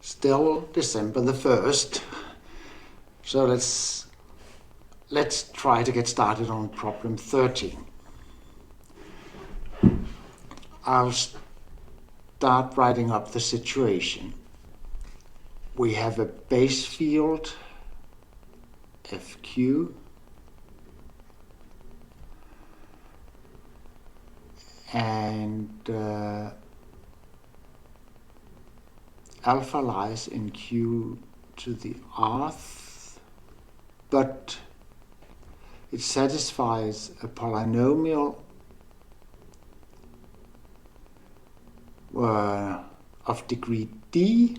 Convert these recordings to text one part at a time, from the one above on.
Still December the 1st. So let's try to get started on problem 13. I'll start writing up the situation. We have a base field FQ and alpha lies in Q to the rth, but it satisfies a polynomial of degree d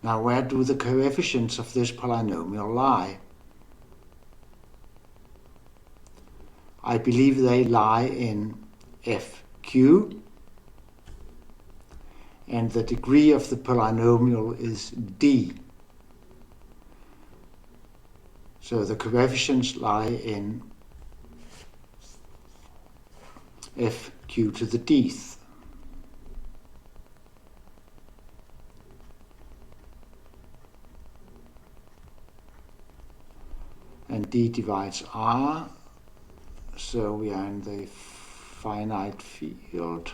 Now, where do the coefficients of this polynomial lie? I believe they lie in FQ, and the degree of the polynomial is d. So the coefficients lie in FQ to the dth. And d divides r, so we are in the finite field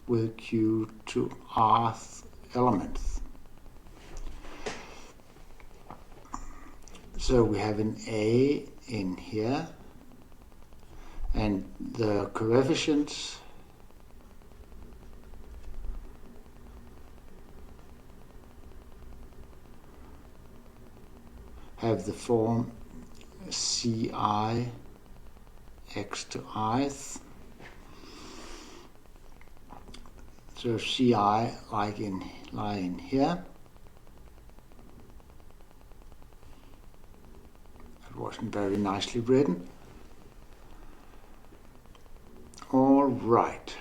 with q to rth elements. So we have an a in here, and the coefficients have the form ci x to ith. So ci lie in here. It wasn't very nicely written. All right.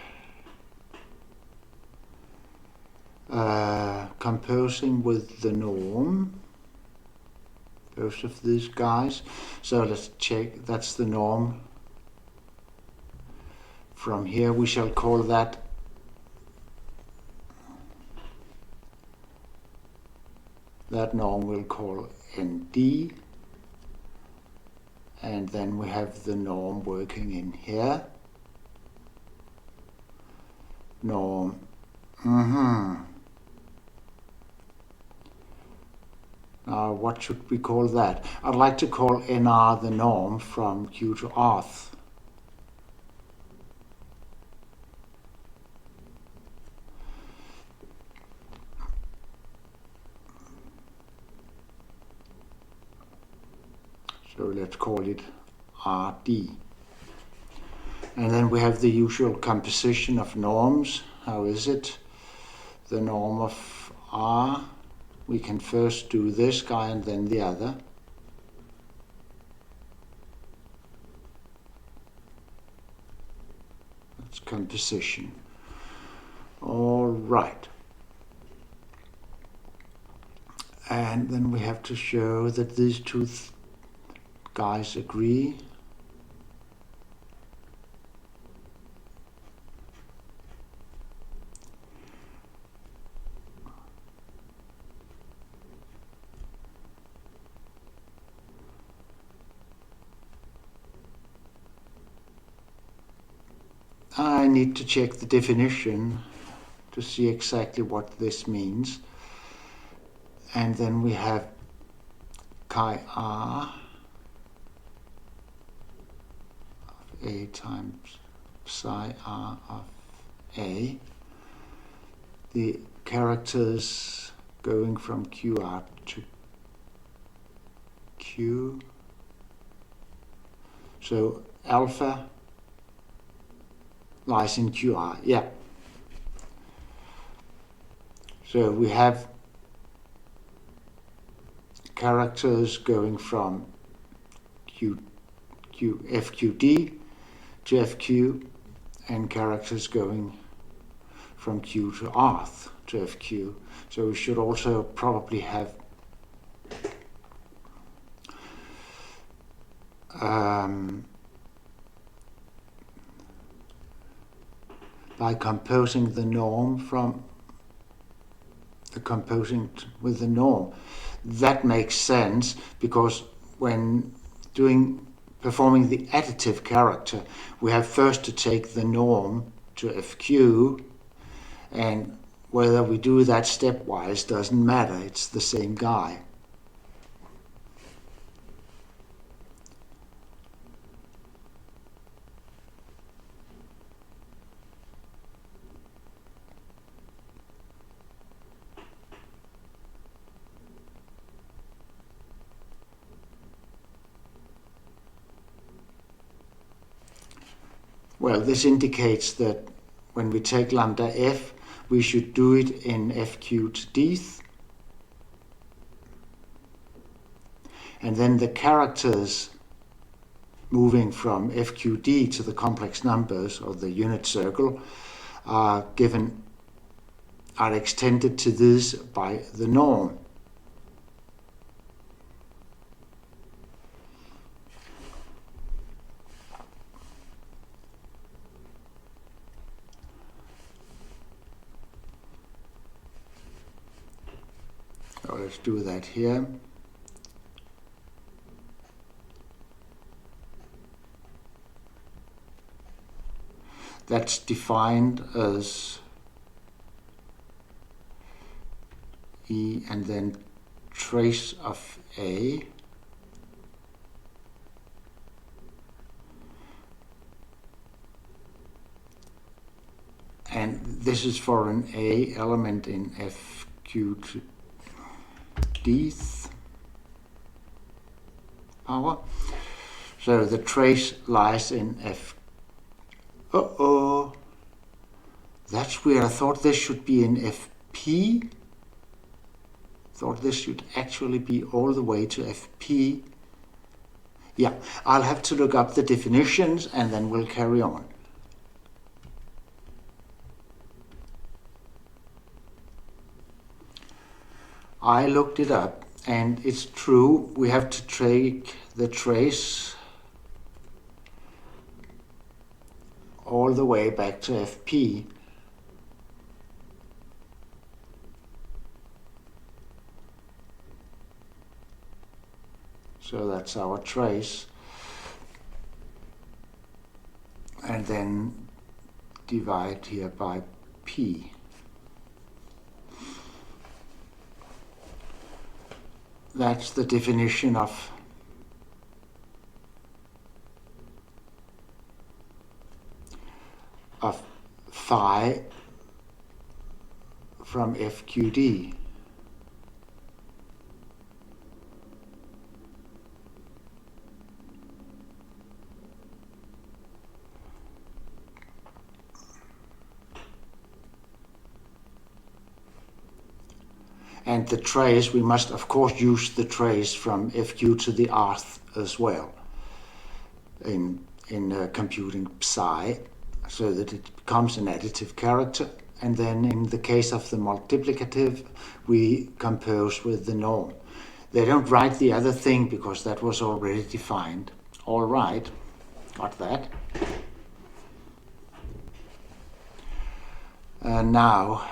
Composing with the norm, both of these guys. So let's check, that's the norm. From here we shall call that norm we'll call ND, and then we have the norm working in here. Norm. Now, what should we call that? I'd like to call NR the norm from Q to rth. So let's call it RD. And then we have the usual composition of norms. How is it? The norm of R. We can first do this guy and then the other. That's composition. All right. And then we have to show that these two guys agree. I need to check the definition to see exactly what this means. And then we have chi r of a times psi r of a. The characters going from qr to q. So alpha lies in QR, yeah. So we have characters going from FQD to FQ, and characters going from Q to rth to FQ. So we should also probably have by composing the norm from composing with the norm. That makes sense because when performing the additive character, we have first to take the norm to FQ, and whether we do that stepwise doesn't matter, it's the same guy. Well, this indicates that when we take lambda f, we should do it in FQ to dth. And then the characters moving from FQD to the complex numbers, or the unit circle, are extended to this by the norm. So let's do that here. That's defined as E and then trace of A. And this is for an A element in FQ to dth power. So the trace lies in F. That's weird. I thought this should be in FP. Thought this should actually be all the way to FP. Yeah, I'll have to look up the definitions and then we'll carry on. I looked it up and it's true. We have to take the trace all the way back to FP. So that's our trace. And then divide here by P. That's the definition of phi from FQD. And the trace, we must of course use the trace from FQ to the rth as well in computing psi, so that it becomes an additive character. And then in the case of the multiplicative, we compose with the norm. They don't write the other thing because that was already defined. All right, got that. Now,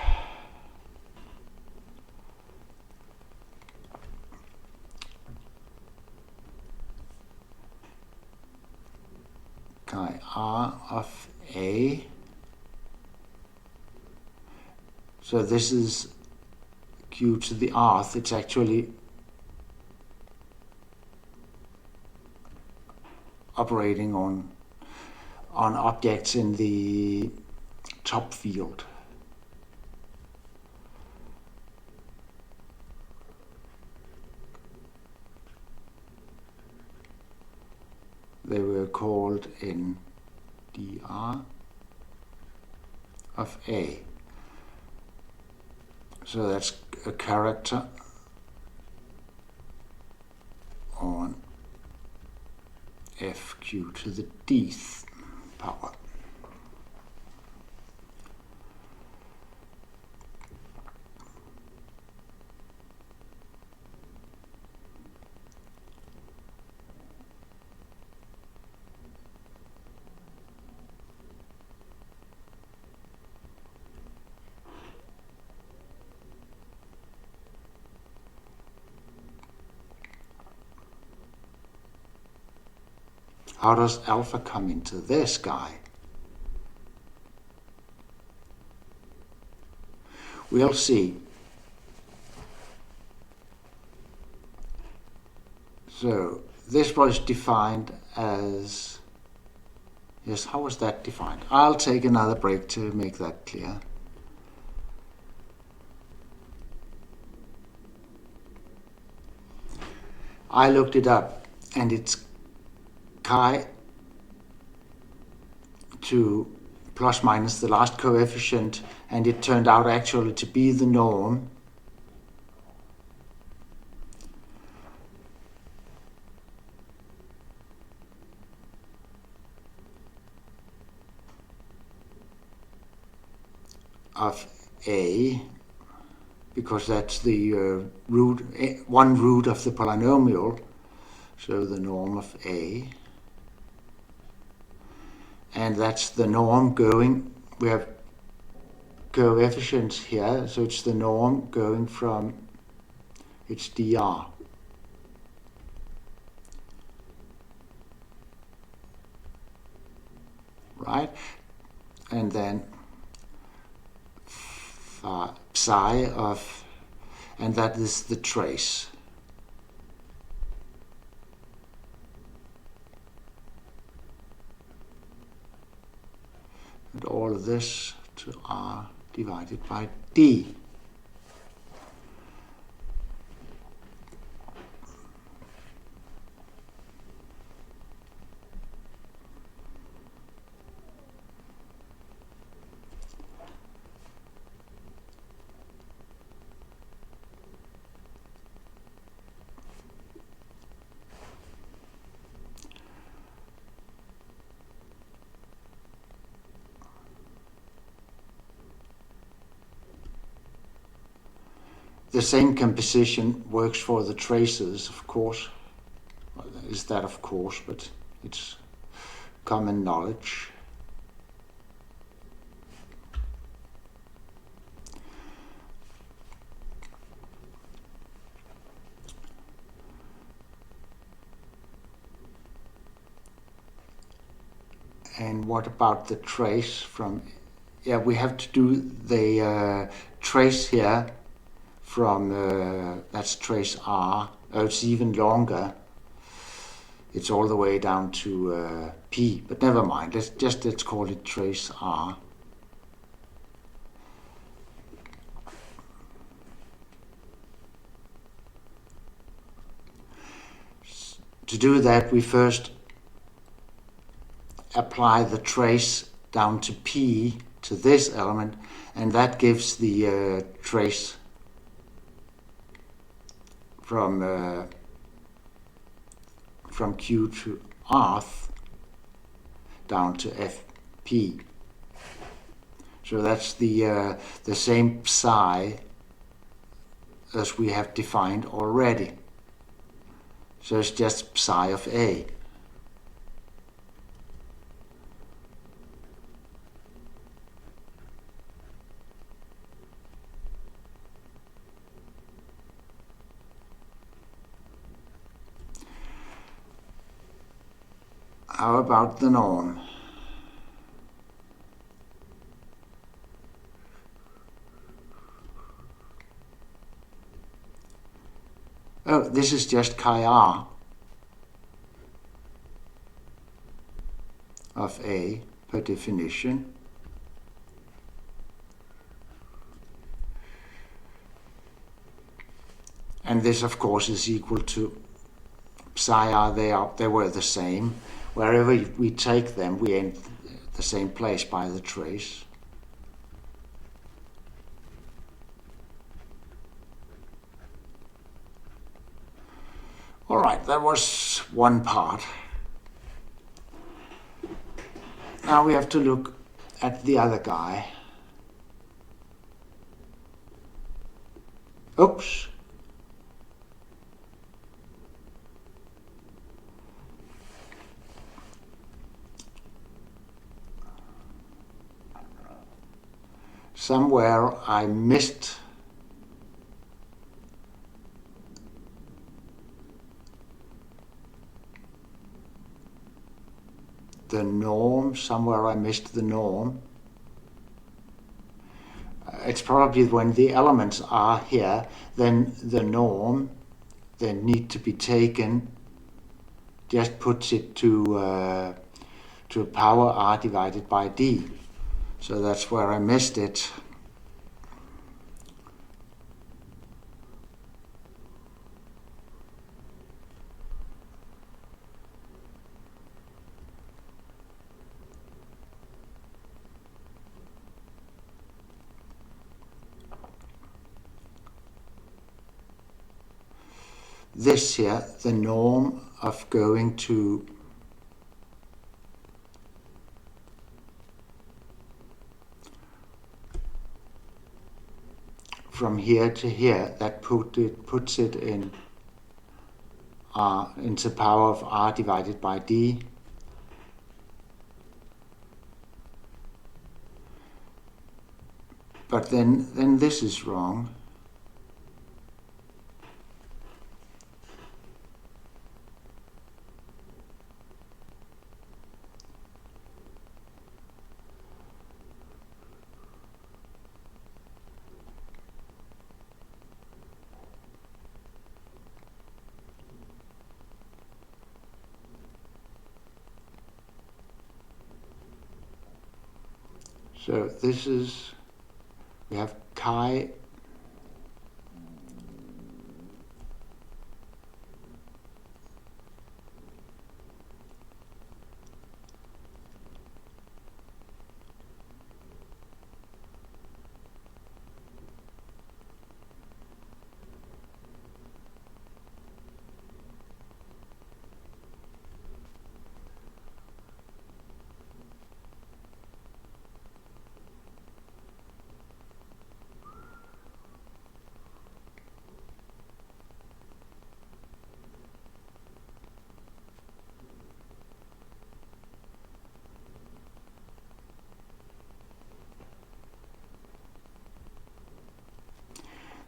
chi r of A. So this is q to the rth. It's actually operating on objects in the top field. They were called in dr of A. So that's a character on FQ to the dth power. How does alpha come into this guy? We'll see. So this was defined as, yes, how was that defined? I'll take another break to make that clear. I looked it up, and it's chi to plus minus the last coefficient, and it turned out actually to be the norm of A, because that's the one root of the polynomial, so the norm of A. And that's the norm going, we have coefficients here, so it's the norm going from, it's dr. Right? And then psi of, and that is the trace. And all of this to r divided by d. The same composition works for the traces, of course. Well, is that of course, but it's common knowledge. And what about the trace from, yeah, we have to do the trace here from, that's trace R. Oh, it's even longer. It's all the way down to P, but never mind. Let's call it trace R. To do that, we first apply the trace down to P to this element, and that gives the trace from Q to Rth down to Fp. So that's the same psi as we have defined already. So it's just psi of A. How about the norm? Oh, this is just chi r of A per definition. And this, of course, is equal to psi r. They were the same. Wherever we take them, we end the same place by the trace. All right, that was one part. Now we have to look at the other guy. Oops. Somewhere I missed the norm, somewhere I missed the norm. It's probably when the elements are here, then the norm then need to be taken, just puts it to a power r divided by d. So that's where I missed it. This here, the norm of going to from here to here, that puts it in into power of r divided by d. But then this is wrong. So this is, we have chi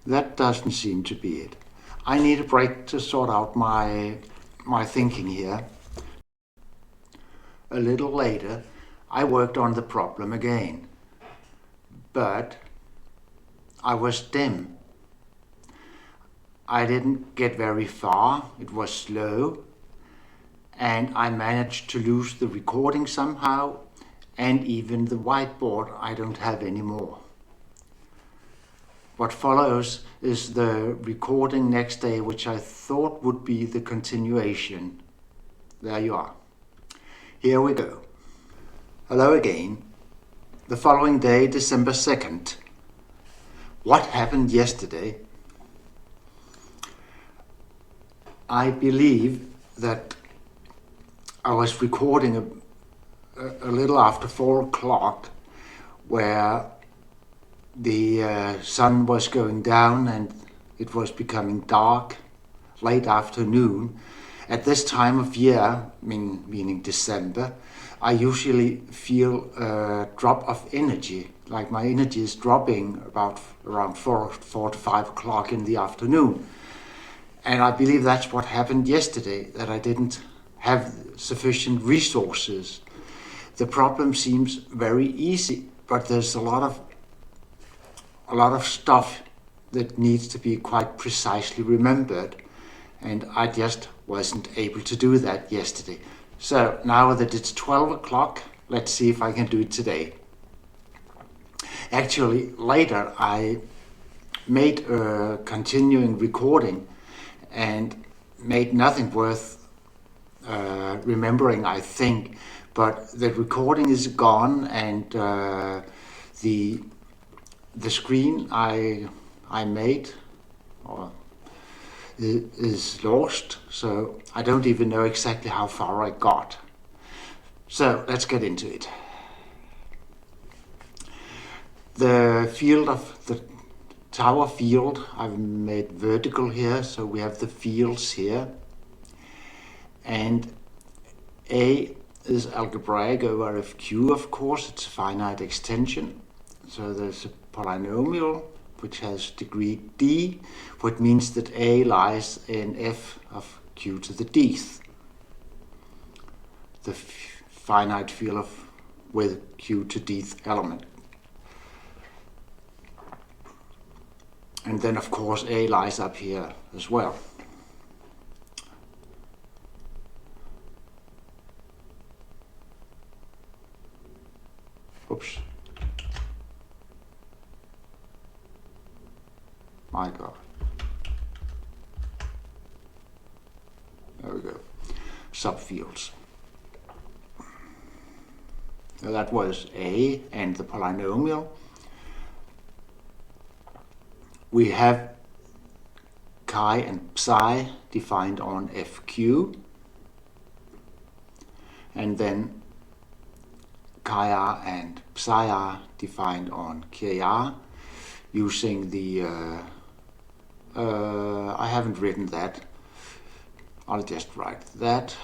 That doesn't seem to be it. I need a break to sort out my thinking here. A little later, I worked on the problem again, but I was dim. I didn't get very far, it was slow, and I managed to lose the recording somehow, and even the whiteboard I don't have anymore. What follows is the recording next day, which I thought would be the continuation. There you are. Here we go. Hello again. The following day, December 2nd. What happened yesterday? I believe that I was recording a little after 4 o'clock, where the sun was going down and it was becoming dark, late afternoon. At this time of year, meaning December, I usually feel a drop of energy, like my energy is dropping around 4 to 5 o'clock in the afternoon. And I believe that's what happened yesterday, that I didn't have sufficient resources. The problem seems very easy, but there's a lot of stuff that needs to be quite precisely remembered, and I just wasn't able to do that yesterday. So now that it's 12 o'clock, let's see if I can do it today. Actually, later I made a continuing recording and made nothing worth remembering, I think, but the recording is gone, and the screen I made is lost, so I don't even know exactly how far I got. So let's get into it. The field of the tower field I've made vertical here, so we have the fields here, and A is algebraic over FQ, of course, it's a finite extension. So there's a polynomial which has degree d, which means that A lies in f of q to the dth. The finite field with q to dth element. And then of course A lies up here as well. Oops. My God. There we go. Subfields. So that was A and the polynomial. We have chi and psi defined on FQ, and then chi r and psi r defined on kr using the, I haven't written that, I'll just write that.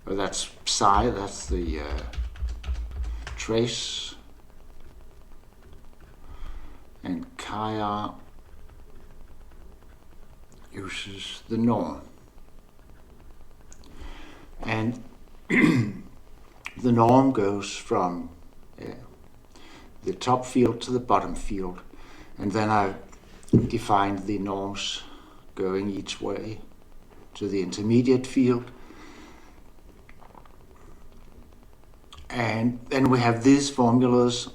That's psi, that's the trace, and chi r uses the norm. And the norm goes from the top field to the bottom field, and then I defined the norms going each way to the intermediate field. And then we have these formulas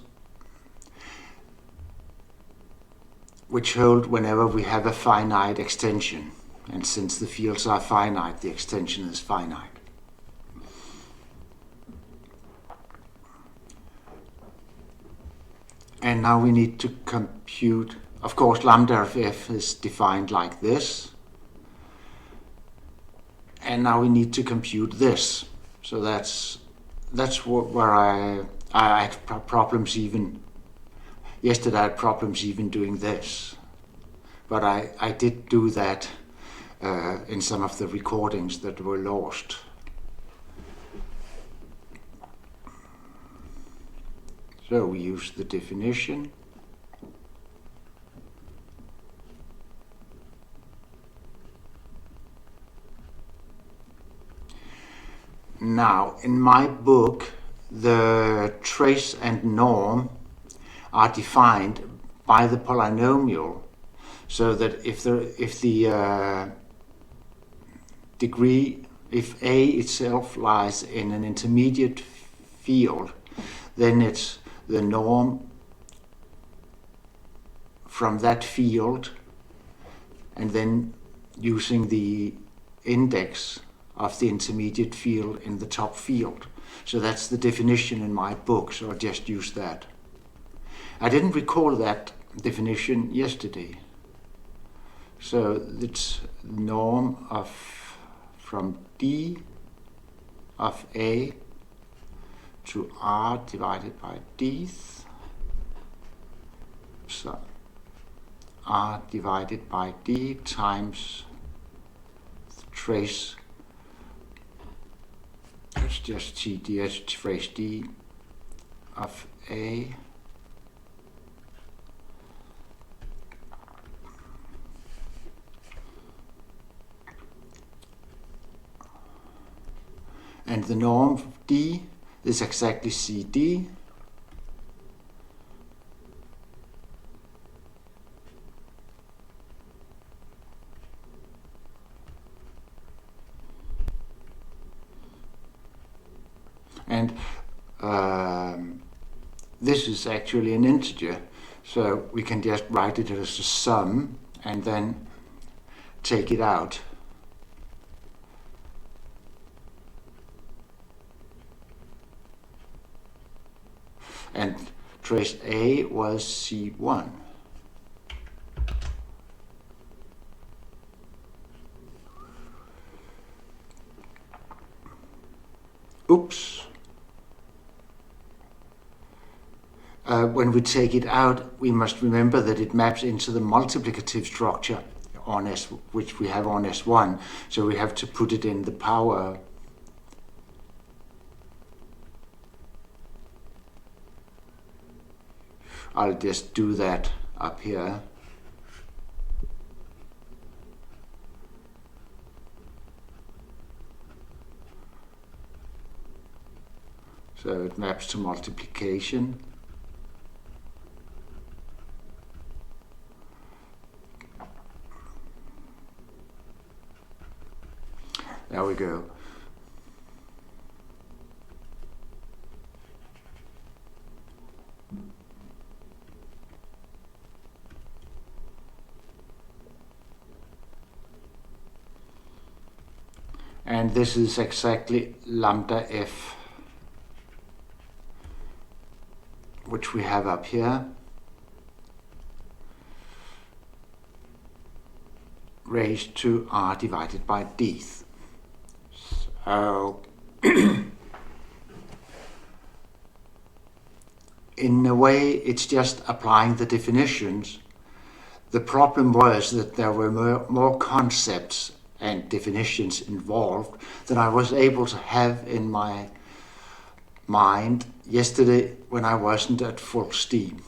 which hold whenever we have a finite extension. And since the fields are finite, the extension is finite. And now we need to compute, of course, lambda of f is defined like this. And now we need to compute this. So that's where I had problems even, yesterday I had problems even doing this. But I did do that in some of the recordings that were lost. So we use the definition. Now, in my book, the trace and norm are defined by the polynomial, so that if the degree, if A itself lies in an intermediate field, then it's the norm from that field, and then using the index of the intermediate field in the top field. So that's the definition in my book, so I just use that. I didn't recall that definition yesterday. So it's norm of from d of A to r divided by dth, so r divided by d times the trace, it's just TDS trace d of A and the norm of d is exactly CD. And this is actually an integer, so we can just write it as a sum and then take it out. And trace A was C1. Oops. When we take it out, we must remember that it maps into the multiplicative structure on S, which we have on S1. So we have to put it in the power I'll just do that up here. So it maps to multiplication. There we go. And this is exactly lambda f, which we have up here, raised to r divided by d. So, in a way, it's just applying the definitions. The problem was that there were more concepts and definitions involved than I was able to have in my mind yesterday when I wasn't at full steam.